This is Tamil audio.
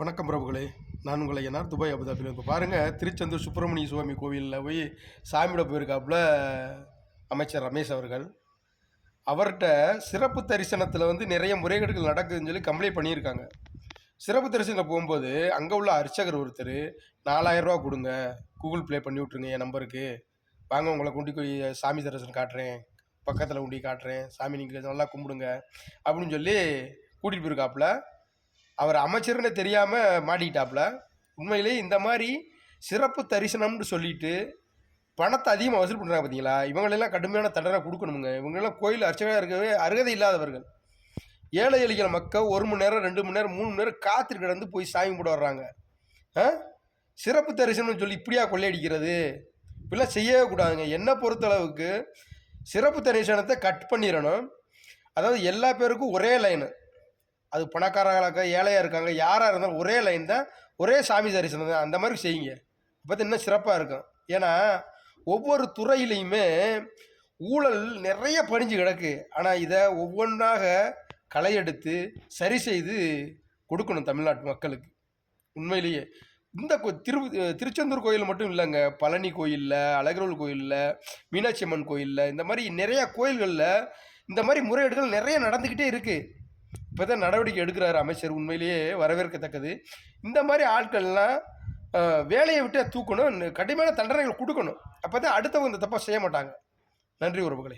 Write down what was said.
வணக்கம் பிரபுகளே, நான் உங்களை என்ஆர் துபாய் அபுதாபியில். இப்போ பாருங்கள், திருச்செந்தூர் சுப்பிரமணிய சுவாமி கோவிலில் போய் சாமியோட போயிருக்காப்புல அமைச்சர் ரமேஷ் அவர்கள். அவர்கிட்ட சிறப்பு தரிசனத்தில் நிறைய முறைகேடுகள் நடக்குதுன்னு சொல்லி கம்ப்ளைண்ட் பண்ணியிருக்காங்க. சிறப்பு தரிசனம் போகும்போது அங்கே உள்ள அர்ச்சகர் ஒருத்தர் 4000 ரூபா கொடுங்க, கூகுள் ப்ளே பண்ணி விட்ருங்க என் நம்பருக்கு, வாங்க உங்களை கொண்டு போய் சாமி தரிசனம் காட்டுறேன், பக்கத்தில் கொண்டு காட்டுறேன், சாமி நீங்கள் நல்லா கும்பிடுங்க அப்படின்னு சொல்லி கூட்டிகிட்டு போயிருக்காப்புல. அவர் அமைச்சர்னு தெரியாமல் மாட்டிக்கிட்டாப்புல. உண்மையிலே இந்த மாதிரி சிறப்பு தரிசனம்னு சொல்லிட்டு பணத்தை அதிகமாக வசூல் பண்ணுறாங்க பார்த்தீங்களா, இவங்களெல்லாம் கடுமையான தண்டனை கொடுக்கணுமுங்க. இவங்களெல்லாம் கோயில் அர்ச்சகராக இருக்கவே அருகதை இல்லாதவர்கள். ஏழை எளிய மக்கள் 1 மணி நேரம் 2 மணி நேரம் 3 மணி நேரம் காத்திரு கிடந்து போய் சாமி கூட வர்றாங்க. சிறப்பு தரிசனம்னு சொல்லி இப்படியா கொள்ளையடிக்கிறது? இப்படிலாம் செய்யவே கூடாதுங்க. என்னை பொறுத்தளவுக்கு சிறப்பு தரிசனத்தை கட் பண்ணிடணும். அதாவது எல்லா பேருக்கும் ஒரே லைனு, அது பணக்காரர்களாக ஏழையாக இருக்காங்க, யாராக இருந்தாலும் ஒரே லைன் தான், ஒரே சாமி தரிசனம் தான். அந்த மாதிரி செய்யுங்க. இப்போ இன்னும் சிறப்பாக இருக்கும். ஏன்னா ஒவ்வொரு துறையிலையுமே ஊழல் நிறைய படிஞ்சு கிடக்கு. ஆனால் இதை ஒவ்வொன்றாக களையெடுத்து சரி செய்து கொடுக்கணும் தமிழ்நாட்டு மக்களுக்கு. உண்மையிலேயே இந்த திருச்செந்தூர் கோயில் மட்டும் இல்லைங்க, பழனி கோயிலில், அழகரோல் கோயிலில், மீனாட்சி அம்மன் கோயிலில், இந்த மாதிரி நிறையா கோயில்களில் இந்த மாதிரி முறையீடுகள் நிறைய நடந்துக்கிட்டே இருக்குது. இப்போ தான் நடவடிக்கை எடுக்கிறாரு அமைச்சர், உண்மையிலேயே வரவேற்கத்தக்கது. இந்த மாதிரி ஆட்கள்லாம் வேலையை விட்டு தூக்கணும், கடுமையான தண்டனைகள் கொடுக்கணும். அப்போ தான் அடுத்தவங்க இந்த தப்பை செய்ய மாட்டாங்க. நன்றி உறவுகளே.